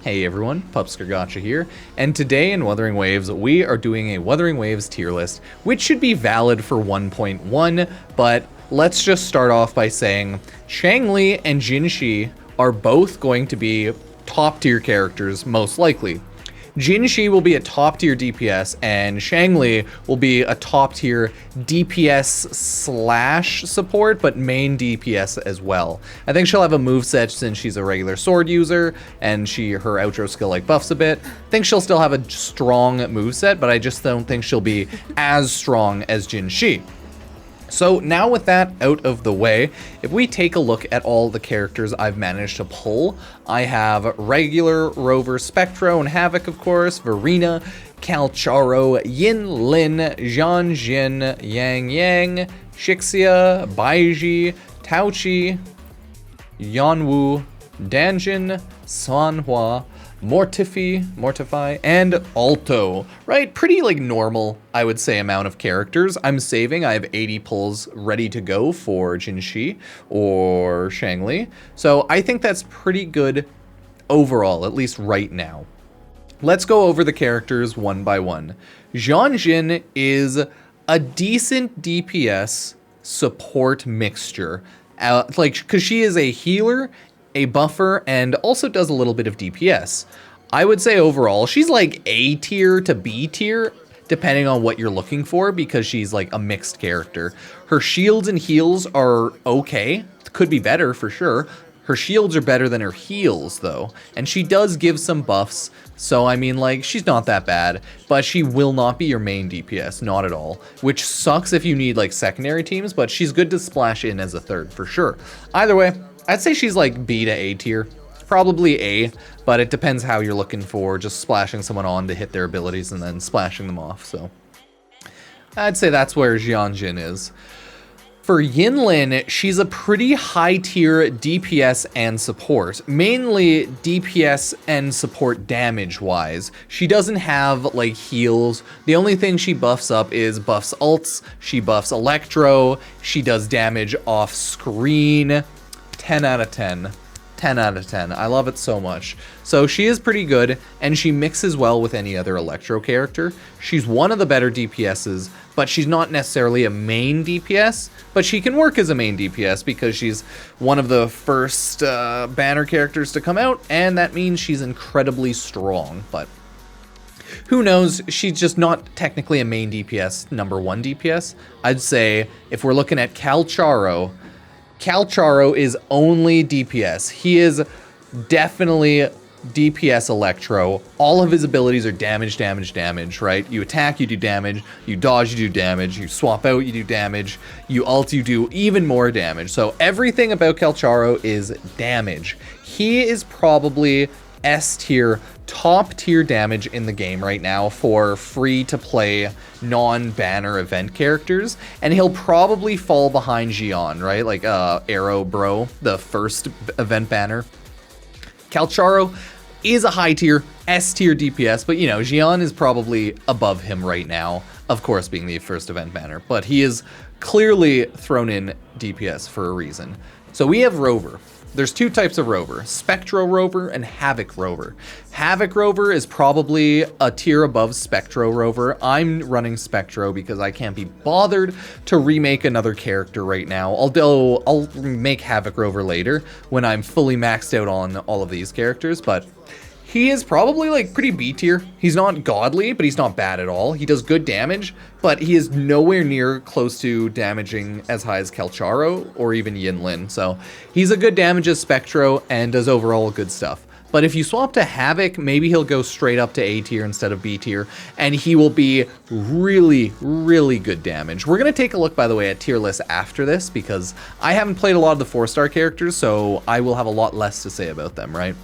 Hey everyone, PUPSKER Gotcha here, and today in Wuthering Waves, we are doing a Wuthering Waves tier list, which should be valid for 1.1, but let's just start off by saying Changli and Jinhsi are both going to be top tier characters, most likely. Jinhsi will be a top tier DPS, and Changli will be a top tier DPS slash support, but main DPS as well. I think she'll have a moveset since she's a regular sword user, and her outro skill like buffs a bit. I think she'll still have a strong moveset, but I just don't think she'll be as strong as Jinhsi. So now with that out of the way, if we take a look at all the characters I've managed to pull, I have regular, Rover, Spectro, and Havoc, of course, Verina, Calcharo, Yinlin, Jianxin, Yang, Shixia, Baiji, Taochi, Yanwu, Danjin, Sanhua, Mortify, and Alto, right? Pretty like normal, I would say, amount of characters. I'm saving, I have 80 pulls ready to go for Jinhsi or Changli. So I think that's pretty good overall, at least right now. Let's go over the characters one by one. Jianxin is a decent DPS support mixture. Because she is a healer, a buffer, and also does a little bit of DPS. I would say overall, she's like A tier to B tier, depending on what you're looking for, because she's like a mixed character. Her shields and heals are okay. Could be better for sure. Her shields are better than her heals though, and she does give some buffs, so I mean like she's not that bad, but she will not be your main DPS, not at all, which sucks if you need like secondary teams, but she's good to splash in as a third for sure. Either way, I'd say she's like B to A tier, probably A, but it depends how you're looking for just splashing someone on to hit their abilities and then splashing them off, so I'd say that's where Jianxin is. For Yinlin, she's a pretty high tier DPS and support, mainly DPS and support damage wise. She doesn't have like heals. The only thing she buffs up is buffs ults, she buffs electro, she does damage off screen. 10 out of 10. 10 out of 10. I love it so much. So she is pretty good, and she mixes well with any other Electro character. She's one of the better DPSs, but she's not necessarily a main DPS, but she can work as a main DPS because she's one of the first banner characters to come out, and that means she's incredibly strong, but who knows? She's just not technically a main DPS, number one DPS. I'd say if we're looking at Calcharo is only DPS. He is definitely DPS Electro. All of his abilities are damage, right? You attack, you do damage. You dodge, you do damage. You swap out, you do damage. You ult, you do even more damage. So everything about Calcharo is damage. He is probably S tier, top tier damage in the game right now for free to play non-banner event characters, and he'll probably fall behind Jian, right? Like Arrow Bro, the first event banner. Calcharo is a high tier, S tier DPS, but you know, Jian is probably above him right now, of course being the first event banner, but he is clearly thrown in DPS for a reason. So we have Rover. There's two types of Rover, Spectro Rover and Havoc Rover. Havoc Rover is probably a tier above Spectro Rover. I'm running Spectro because I can't be bothered to remake another character right now, although I'll make Havoc Rover later when I'm fully maxed out on all of these characters, but he is probably like pretty B tier. He's not godly, but he's not bad at all. He does good damage, but he is nowhere near close to damaging as high as Calcharo or even Yinlin. So he's a good damage as Spectro and does overall good stuff. But if you swap to Havoc, maybe he'll go straight up to A tier instead of B tier, and he will be really, really good damage. We're going to take a look, by the way, at tier lists after this, because I haven't played a lot of the 4-star characters, so I will have a lot less to say about them, right?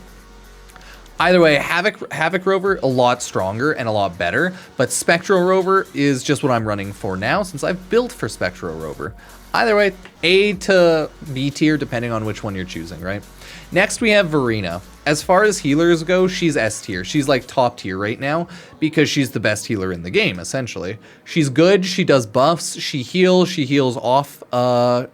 Either way, Havoc Rover, a lot stronger and a lot better, but Spectro Rover is just what I'm running for now since I've built for Spectro Rover. Either way, A to B tier, depending on which one you're choosing, right? Next, we have Verina. As far as healers go, she's S tier. She's like top tier right now because she's the best healer in the game, essentially. She's good, she does buffs, she heals off the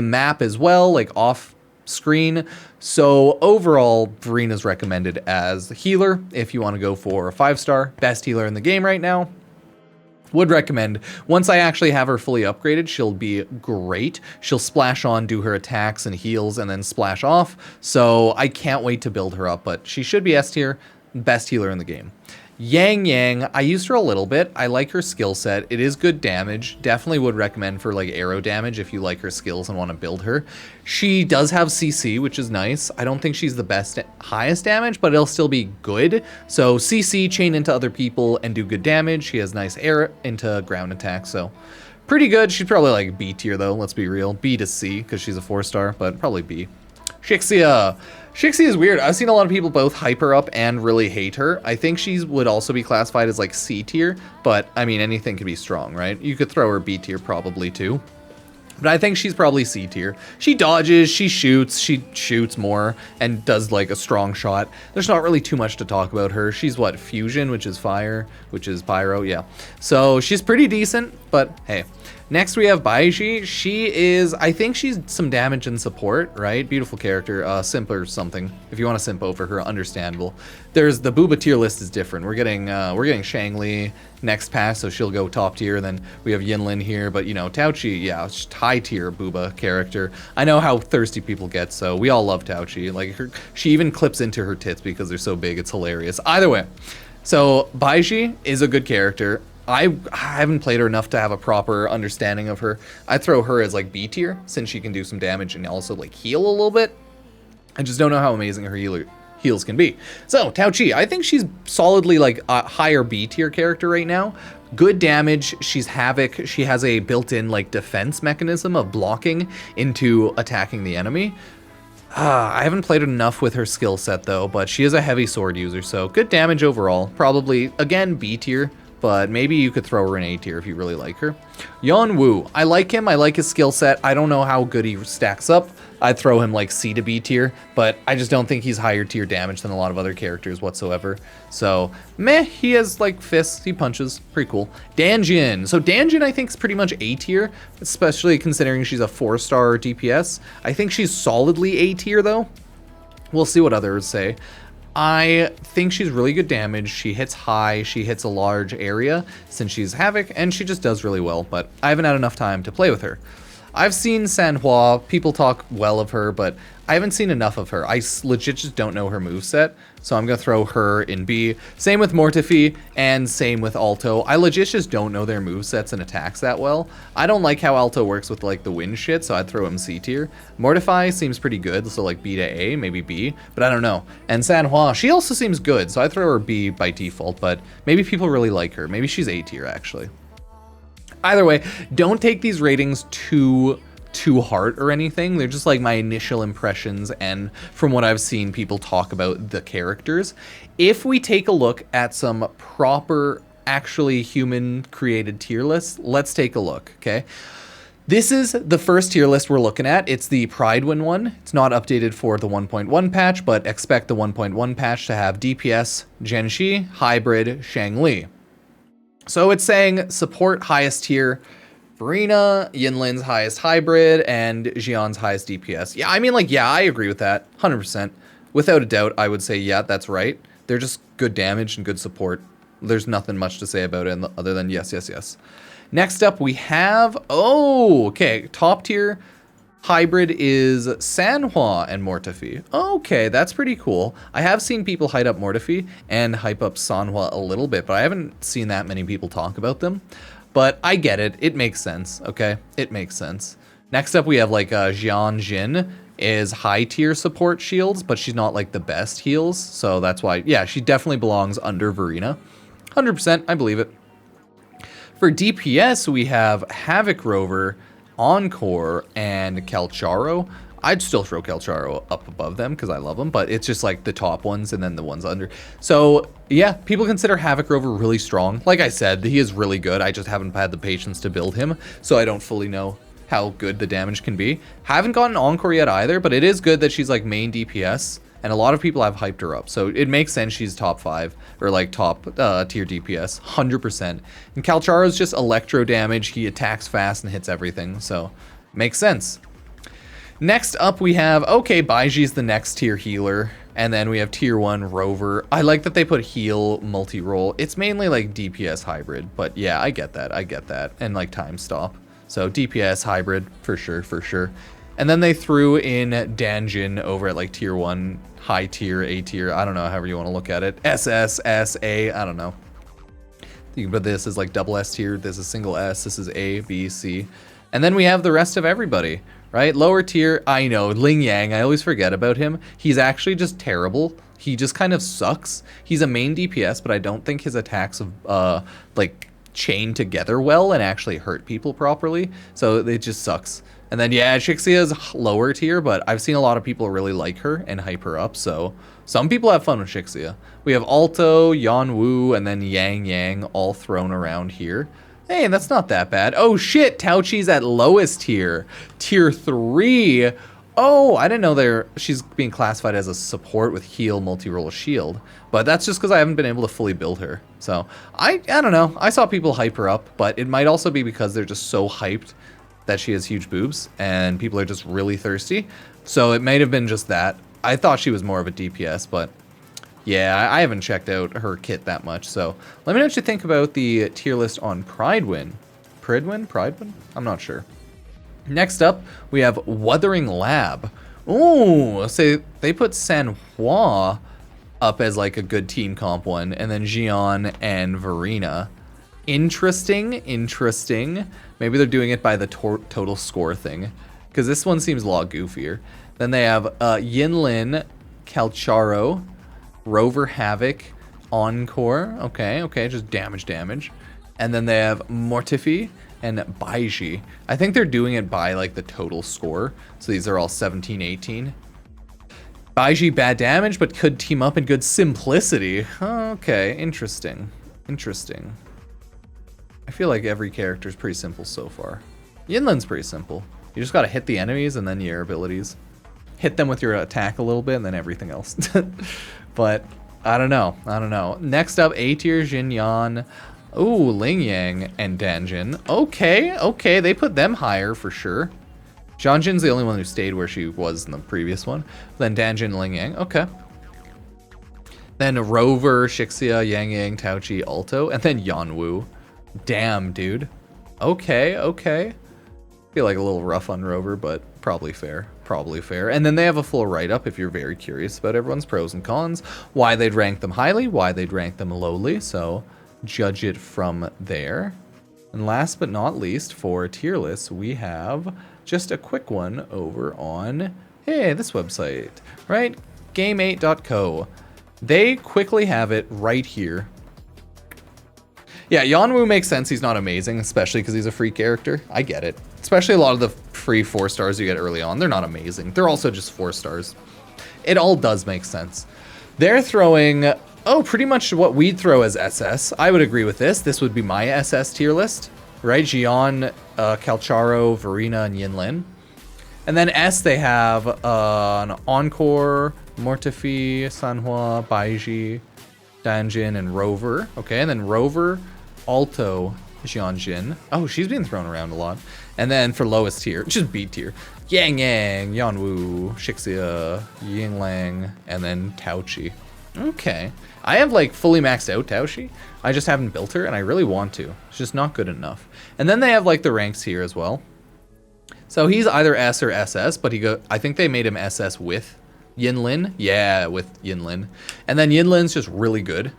map as well, like off screen. So overall, Verina's recommended as healer if you want to go for a 5-star, best healer in the game right now. Would recommend. Once I actually have her fully upgraded, she'll be great. She'll splash on, do her attacks and heals, and then splash off. So I can't wait to build her up, but she should be S tier, best healer in the game. Yang, I used her a little bit. I like her skill set. It is good damage. Definitely would recommend for like arrow damage if you like her skills and want to build her. She does have CC, which is nice. I don't think she's the best highest damage, but it'll still be good. So CC, chain into other people and do good damage. She has nice air into ground attack, so pretty good. She's probably like B tier though, let's be real. B to C because she's a 4-star, but probably B. Shixia. Shixia is weird. I've seen a lot of people both hype her up and really hate her. I think she would also be classified as like C tier, but I mean, anything can be strong, right? You could throw her B tier probably too. But I think she's probably C tier. She dodges, she shoots more, and does like a strong shot. There's not really too much to talk about her. She's what, fusion, which is fire, which is pyro, yeah. So she's pretty decent, but hey. Next we have Baiji. She is, I think she's some damage and support, right? Beautiful character, simp or something. If you want to simp over her, understandable. There's the Booba tier list is different. We're getting Changli next pass, so she'll go top tier. And then we have Yinlin here, but you know, Taochi, yeah, high tier Booba character. I know how thirsty people get, so we all love Taochi. Like she even clips into her tits because they're so big. It's hilarious. Either way, so Baiji is a good character. I haven't played her enough to have a proper understanding of her. I throw her as like B tier since she can do some damage and also like heal a little bit. I just don't know how amazing her heals can be. So Taochi, I think she's solidly like a higher B tier character right now. Good damage, she's havoc, she has a built-in like defense mechanism of blocking into attacking the enemy. I haven't played enough with her skill set though, but she is a heavy sword user, so good damage overall. Probably, again, B tier. But maybe you could throw her in A tier if you really like her. Yeonwoo, I like him. I like his skill set. I don't know how good he stacks up. I'd throw him like C to B tier, but I just don't think he's higher tier damage than a lot of other characters whatsoever. So, meh, he has like fists, he punches, pretty cool. Danjin, so Danjin I think is pretty much A tier, especially considering she's a 4-star DPS. I think she's solidly A tier though. We'll see what others say. I think she's really good damage. She hits high, she hits a large area since she's Havoc, and she just does really well, but I haven't had enough time to play with her. I've seen Sanhua, people talk well of her, but I haven't seen enough of her. I legit just don't know her moveset, so I'm going to throw her in B. Same with Mortifi, and same with Alto. I legit just don't know their movesets and attacks that well. I don't like how Alto works with like the wind shit, so I'd throw him C tier. Mortify seems pretty good, so like B to A, maybe B, but I don't know. And Sanhua, she also seems good, so I'd throw her B by default, but maybe people really like her. Maybe she's A tier, actually. Either way, don't take these ratings too heart or anything. They're just like my initial impressions and from what I've seen people talk about the characters. If we take a look at some proper, actually human created tier lists, let's take a look, okay? This is the first tier list we're looking at. It's the Pridewin one. It's not updated for the 1.1 patch, but expect the 1.1 patch to have DPS, Jianxin, Hybrid, Changli. So it's saying support highest tier, Verina, Yinlin's highest hybrid, and Xian's highest DPS. Yeah, I mean, like, yeah, I agree with that, 100%. Without a doubt, I would say, yeah, that's right. They're just good damage and good support. There's nothing much to say about it other than yes, yes, yes. Next up, we have, oh, okay, top tier hybrid is Sanhua and Mortifi. Okay, that's pretty cool. I have seen people hype up Mortifi and hype up Sanhua a little bit, but I haven't seen that many people talk about them. But I get it. It makes sense, okay? It makes sense. Next up, we have like Jianxin is high tier support shields, but she's not like the best heals. So that's why, yeah, she definitely belongs under Verina. 100%, I believe it. For DPS, we have Havoc Rover, Encore, and Calcharo. I'd still throw Calcharo up above them because I love them, but it's just like the top ones and then the ones under. So yeah, people consider Havoc Rover really strong. Like I said, he is really good. I just haven't had the patience to build him, so I don't fully know how good the damage can be. Haven't gotten Encore yet either, but it is good that she's like main DPS, and a lot of people have hyped her up. So it makes sense she's top 5 or like top tier DPS, 100%. And Calcharo's just electro damage. He attacks fast and hits everything, so makes sense. Next up we have, okay, Baiji's the next tier healer. And then we have tier 1 Rover. I like that they put heal multi-role. It's mainly like DPS hybrid, but yeah, I get that. I get that. And like time stop. So DPS hybrid for sure, for sure. And then they threw in Jianxin over at like tier 1, high tier, A tier. I don't know, however you want to look at it. SS, S, A, I don't know. You can put this as like double S tier. This is single S. This is A, B, C. And then we have the rest of everybody, right? Lower tier, I know, Ling Yang, I always forget about him. He's actually just terrible. He just kind of sucks. He's a main DPS, but I don't think his attacks like chain together well and actually hurt people properly. So it just sucks. And then yeah, Shixia is lower tier, but I've seen a lot of people really like her and hype her up. So some people have fun with Shixia. We have Alto, Yanwu, and then Yang Yang all thrown around here. Hey, that's not that bad. Oh shit, Tauchi's at lowest tier. Tier 3. Oh, I didn't know she's being classified as a support with heal, multi-role, shield. But that's just because I haven't been able to fully build her. So, I don't know. I saw people hype her up, but it might also be because they're just so hyped that she has huge boobs, and people are just really thirsty. So it might have been just that. I thought she was more of a DPS, but yeah, I haven't checked out her kit that much, so let me know what you think about the tier list on Pridewin. Pridewin? I'm not sure. Next up, we have Wuthering Lab. Ooh, so they put Sanhua up as like a good team comp one, and then Jian and Verina. Interesting, interesting. Maybe they're doing it by the total score thing, because this one seems a lot goofier. Then they have Yinlin, Calcharo, Rover Havoc, Encore, okay, just damage. And then they have Mortifi and Baiji. I think they're doing it by like the total score. So these are all 17, 18. Baiji bad damage, but could team up in good simplicity. Okay, interesting. I feel like every character is pretty simple so far. Yinlin's pretty simple. You just gotta hit the enemies and then your abilities. Hit them with your attack a little bit and then everything else. But I don't know. Next up, A tier Jinyan. Ooh, Ling Yang and Danjin. Okay, they put them higher for sure. Jianxin's the only one who stayed where she was in the previous one. Then Danjin, Ling Yang, okay. Then Rover, Shixia, Yang Yang, Tauchi, Alto, and then Yanwu. Damn, dude. Okay. Feel like a little rough on Rover, but probably fair. And then they have a full write-up if you're very curious about everyone's pros and cons, why they'd rank them highly, why they'd rank them lowly, so judge it from there. And last but not least, for tier lists, we have just a quick one over on, hey, this website, right? Game8.co. They quickly have it right here. Yeah, Yanwu makes sense. He's not amazing, especially because he's a free character. I get it. Especially a lot of the free 4 stars you get early on. They're not amazing. They're also just 4 stars. It all does make sense. They're throwing, pretty much what we'd throw as SS. I would agree with this. This would be my SS tier list, right? Jian, Calcharo, Verina, and Yinlin. And then S, they have an Encore, Mortifi, Sanhua, Baiji, Danjin, and Rover. Okay, and then Rover, Alto, Jianxin. Oh, she's being thrown around a lot. And then for lowest tier, just B tier, Yang Yang, Yanwu, Shixia, Yinglang, and then Tauchi. Okay. I have like fully maxed out Tauchi. I just haven't built her and I really want to. It's just not good enough. And then they have like the ranks here as well. So he's either S or SS, but I think they made him SS with Yinlin. Yeah, with Yinlin. And then Yinlin's just really good.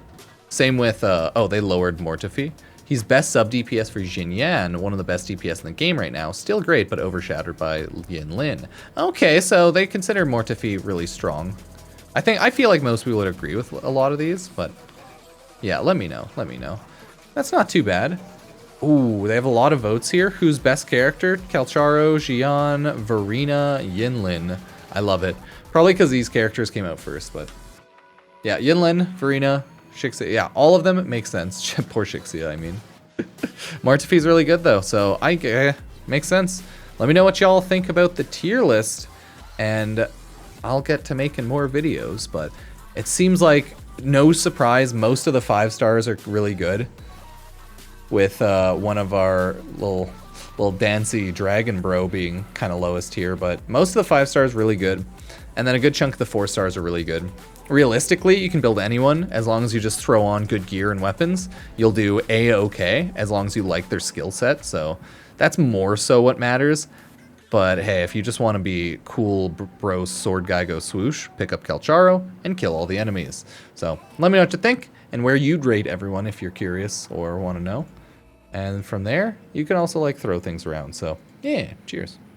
Same with, they lowered Mortifi. He's best sub DPS for Jinyan, one of the best DPS in the game right now. Still great, but overshadowed by Yinlin. Okay, so they consider Mortifi really strong. I feel like most people would agree with a lot of these, but yeah, let me know. That's not too bad. Ooh, they have a lot of votes here. Who's best character? Calcharo, Jian, Verina, Yinlin. I love it. Probably because these characters came out first, but yeah, Yinlin, Verina, Shixia. Yeah, all of them make sense. Poor Shixia, I mean. Mortifi's really good though, so makes sense. Let me know what y'all think about the tier list, and I'll get to making more videos, but it seems like, no surprise, most of the 5 stars are really good. With one of our little little dancy dragon bro being kind of lowest here, but most of the 5 stars really good. And then a good chunk of the 4 stars are really good. Realistically, you can build anyone as long as you just throw on good gear and weapons. You'll do A-okay as long as you like their skill set. So that's more so what matters. But hey, if you just want to be cool bro sword guy go swoosh, pick up Calcharo and kill all the enemies. So let me know what you think and where you'd rate everyone if you're curious or want to know. And from there, you can also like throw things around. So yeah, cheers.